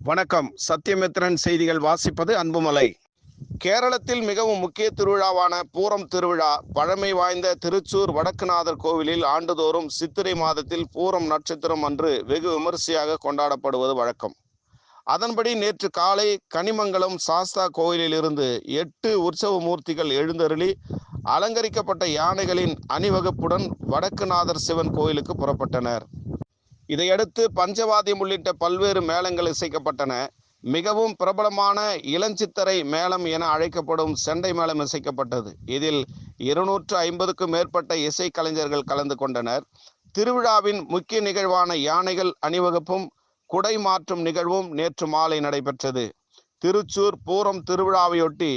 வணக்கம். சத்தியமித்திரன் செய்திகள் வாசிப்பது அன்புமலை. கேரளத்தில் மிகவும் முக்கிய திருவிழாவான பூரம் திருவிழா பழமை வாய்ந்த திருச்சூர் வடக்குநாதர் கோவிலில் ஆண்டுதோறும் சித்திரை மாதத்தில் பூரம் நட்சத்திரம் அன்று வெகு விமரிசையாக கொண்டாடப்படுவது வழக்கம். அதன்படி நேற்று காலை கனிமங்கலம் சாஸ்தா கோவிலில் இருந்து 8 உற்சவ மூர்த்திகள் எழுந்தருளி அலங்கரிக்கப்பட்ட யானைகளின் அணிவகுப்புடன் வடக்குநாதர் சிவன் கோயிலுக்கு புறப்பட்டனர். இதையடுத்து பஞ்சவாத்தியம் உள்ளிட்ட பல்வேறு மேளங்கள் இசைக்கப்பட்டன. மிகவும் பிரபலமான இளஞ்சித்தரை மேளம் என அழைக்கப்படும் செண்டை மேளம் இசைக்கப்பட்டது. இதில் 250க்கும் மேற்பட்ட இசை கலைஞர்கள் கலந்து கொண்டனர். திருவிழாவின் முக்கிய நிகழ்வான யானைகள் அணிவகுப்பும் குடை மாற்றும் நிகழ்வும் நேற்று மாலை நடைபெற்றது. திருச்சூர் பூரம் திருவிழாவையொட்டி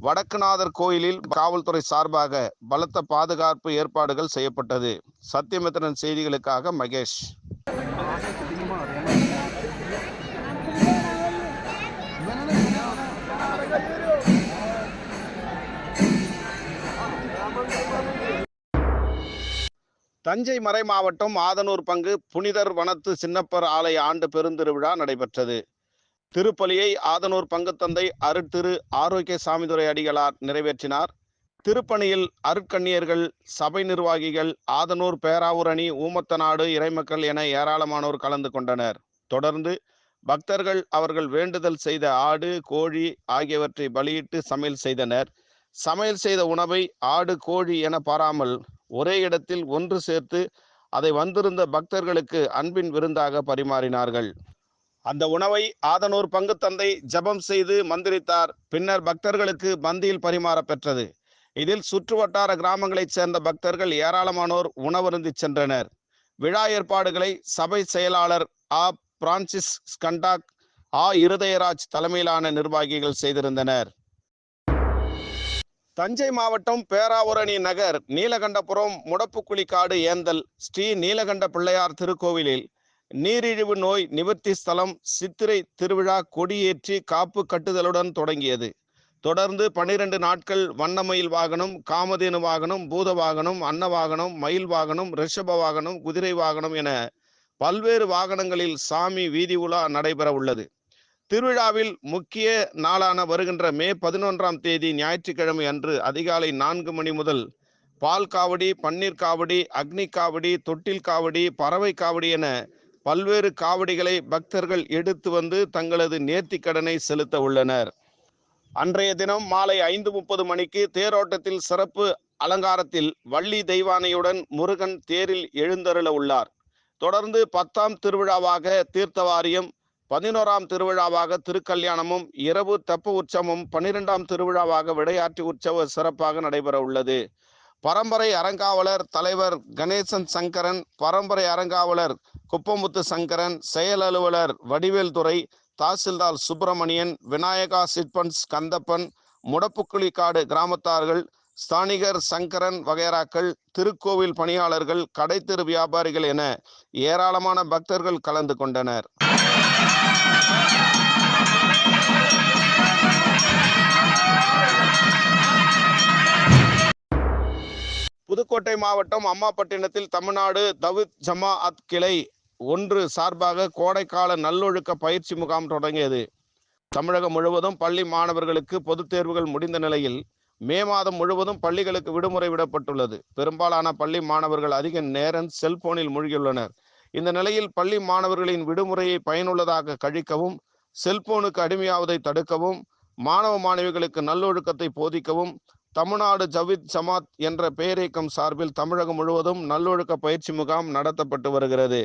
வடக்குநாதர் கோயிலில் காவல்துறை சார்பாக பலத்த பாதுகாப்பு ஏற்பாடுகள் செய்யப்பட்டது. சத்தியமித்திரன் செய்திகளுக்காக மகேஷ். தஞ்சை மறை மாவட்டம் ஆதனூர் பங்கு புனிதர் வனத்து சின்னப்பர் ஆலய ஆண்டு பெருந்திருவிழா நடைபெற்றது. திருப்பலியை ஆதனூர் பங்கு தந்தை அருட்திரு ஆரோக்கிய சாமிதுரை அடிகளார் நிறைவேற்றினார். திருப்பணியில் அருட்கண்ணியர்கள், சபை நிர்வாகிகள், ஆதனூர் பேராவூர் அணி, ஊமத்தநாடு இறைமக்கள் என ஏராளமானோர் கலந்து கொண்டனர். தொடர்ந்து பக்தர்கள் அவர்கள் வேண்டுதல் செய்த ஆடு, கோழி ஆகியவற்றை பலியிட்டு சமையல் செய்தனர். சமையல் செய்த உணவை ஆடு, கோழி என பாராமல் ஒரே இடத்தில் ஒன்று சேர்த்து அதை வந்திருந்த பக்தர்களுக்கு அன்பின் விருந்தாக பரிமாறினார்கள். அந்த உணவை ஆதனூர் பங்கு தந்தை ஜபம் செய்து மந்திரித்தார். பின்னர் பக்தர்களுக்கு பந்தியில் பரிமாற பெற்றது. இதில் சுற்று வட்டார கிராமங்களைச் சேர்ந்த பக்தர்கள் ஏராளமானோர் உணவருந்தி சென்றனர். விழா ஏற்பாடுகளை சபை செயலாளர் ஆ பிரான்சிஸ் ஸ்கண்டாக், ஆ இருதயராஜ் தலைமையிலான நிர்வாகிகள் செய்திருந்தனர். தஞ்சை மாவட்டம் பேராவூரணி நகர் நீலகண்டபுரம் முடப்புக்குழிக்காடு ஏந்தல் ஸ்ரீ நீலகண்ட பிள்ளையார் திருக்கோவிலில் நீரிழிவு நோய் நிவர்த்தி ஸ்தலம் சித்திரை திருவிழா கொடியேற்றி காப்பு கட்டுதலுடன் தொடங்கியது. தொடர்ந்து 12 நாட்கள் வண்ணமயில் வாகனம், காமதேனு வாகனம், பூத வாகனம், அன்ன வாகனம், மயில் வாகனம், ரிஷப வாகனம், குதிரை வாகனம் என பல்வேறு வாகனங்களில் சாமி வீதி உலா நடைபெற உள்ளது. திருவிழாவில் முக்கிய நாளான வருகின்ற மே 11ஆம் தேதி ஞாயிற்றுக்கிழமை அன்று அதிகாலை 4 மணி முதல் பால் காவடி, பன்னீர் காவடி, அக்னி காவடி, தொட்டில் காவடி, பறவை காவடி என பல்வேறு காவடிகளை பக்தர்கள் எடுத்து வந்து தங்களது நேர்த்திக்கடனை செலுத்த உள்ளனர். அன்றைய தினம் மாலை 5:30 மணிக்கு தேரோட்டத்தில் சிறப்பு அலங்காரத்தில் வள்ளி தெய்வானையுடன் முருகன் தேரில் எழுந்தருள உள்ளார். தொடர்ந்து 10ஆம் திருவிழாவாக தீர்த்தவாரியம், 11ஆம் திருவிழாவாக திருக்கல்யாணமும், இரவு தெப்ப உற்சவமும், 12ஆம் திருவிழாவாக விடையாற்றி உற்சவ சிறப்பாக நடைபெற உள்ளது. பரம்பரை அறங்காவலர் தலைவர் கணேசன் சங்கரன், பரம்பரை அறங்காவலர் குப்பமுத்து சங்கரன், செயல் அலுவலர் வடிவேல் துரை, தாசில்தார் சுப்பிரமணியன், விநாயகா சிட்பண்ட்ஸ் கந்தப்பன், முடப்புக்குழிக்காடு கிராமத்தார்கள், ஸ்தானிகர் சங்கரன் வகைராக்கள், திருக்கோவில் பணியாளர்கள், கடைத்தெரு வியாபாரிகள் என ஏராளமான பக்தர்கள் கலந்து கொண்டனர். புதுக்கோட்டை மாவட்டம் அம்மாப்பட்டினத்தில் தமிழ்நாடு தவித் ஜமாஅத் கிளை 1 சார்பாக கோடைக்கால நல்லொழுக்க பயிற்சி முகாம் தொடங்கியது. தமிழகம் முழுவதும் பள்ளி மாணவர்களுக்கு பொதுத் தேர்வுகள் முடிந்த நிலையில் மே மாதம் முழுவதும் பள்ளிகளுக்கு விடுமுறை விடப்பட்டுள்ளது. பெரும்பாலான பள்ளி மாணவர்கள் அதிக நேரம் செல்போனில் மூழ்கியுள்ளனர். இந்த நிலையில் பள்ளி மாணவர்களின் விடுமுறையை பயனுள்ளதாக கழிக்கவும், செல்போனுக்கு அடிமையாவதை தடுக்கவும், மாணவ மாணவிகளுக்கு நல்லொழுக்கத்தை போதிக்கவும் தமிழ்நாடு ஜவித் ஜமாத் என்ற பேரியக்கம் சார்பில் தமிழகம் முழுவதும் நல்லொழுக்க பயிற்சி முகாம் நடத்தப்பட்டு வருகிறது.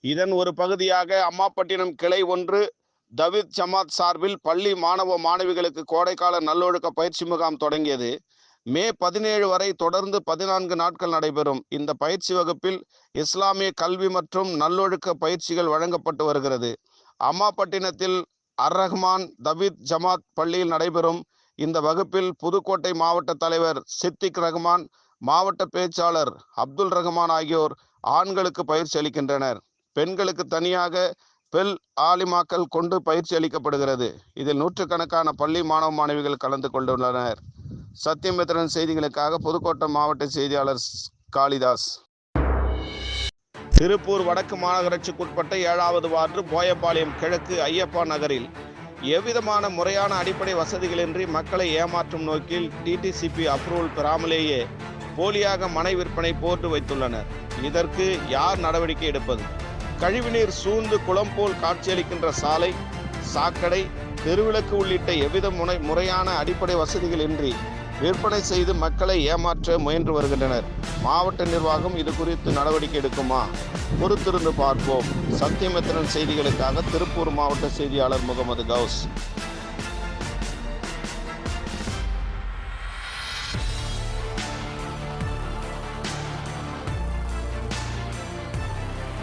இதன் ஒரு பகுதியாக அம்மாப்பட்டினம் கிளை 1 தவித் ஜமாத் சார்பில் பள்ளி மாணவ மாணவிகளுக்கு கோடைக்கால நல்லொழுக்க பயிற்சி முகாம் தொடங்கியது. மே 17 வரை தொடர்ந்து 14 நாட்கள் நடைபெறும். இந்த பயிற்சி வகுப்பில் இஸ்லாமிய கல்வி மற்றும் நல்லொழுக்க பயிற்சிகள் வழங்கப்பட்டு வருகிறது. அம்மாப்பட்டினத்தில் அர்-ரஹ்மான் தவித் ஜமாத் பள்ளியில் நடைபெறும் இந்த வகுப்பில் புதுக்கோட்டை மாவட்ட தலைவர் சித்திக் ரஹ்மான், மாவட்ட பேச்சாளர் அப்துல் ரஹ்மான் ஆகியோர் ஆண்களுக்கு பயிற்சி அளிக்கின்றனர். பெண்களுக்கு தனியாக பெல் ஆலிமாக்கள் கொண்டு பயிற்சி அளிக்கப்படுகிறது. இதில் நூற்றுக்கணக்கான பள்ளி மாணவ மாணவிகள் கலந்து கொண்டுள்ளனர். சத்தியமித்திரன் செய்திகளுக்காக புதுக்கோட்டை மாவட்ட செய்தியாளர் காளிதாஸ். திருப்பூர் வடக்கு மாநகராட்சிக்குட்பட்ட 7வது வார்டு போயபாளையம் கிழக்கு ஐயப்பா நகரில் எவ்விதமான முறையான அடிப்படை வசதிகளின்றி மக்களை ஏமாற்றும் நோக்கில் டிடிசிபி அப்ரூவல் பெறாமலேயே போலியாக மனை விற்பனை போட்டு வைத்துள்ளனர். இதற்கு யார் நடவடிக்கை எடுப்பது? கழிவுநீர் சூழ்ந்து குளம் போல் காட்சியளிக்கின்ற சாலை, சாக்கடை, தெருவிளக்கு உள்ளிட்ட எவ்வித முறையான அடிப்படை வசதிகளின்றி விற்பனை செய்து மக்களை ஏமாற்ற முயன்று வருகின்றனர். மாவட்ட நிர்வாகம் இது குறித்து நடவடிக்கை எடுக்குமா? பொறுத்திருந்து பார்ப்போம். சத்தியமித்திரன் செய்திகளுக்காக திருப்பூர் மாவட்ட செய்தியாளர் முகமது கவுஸ்.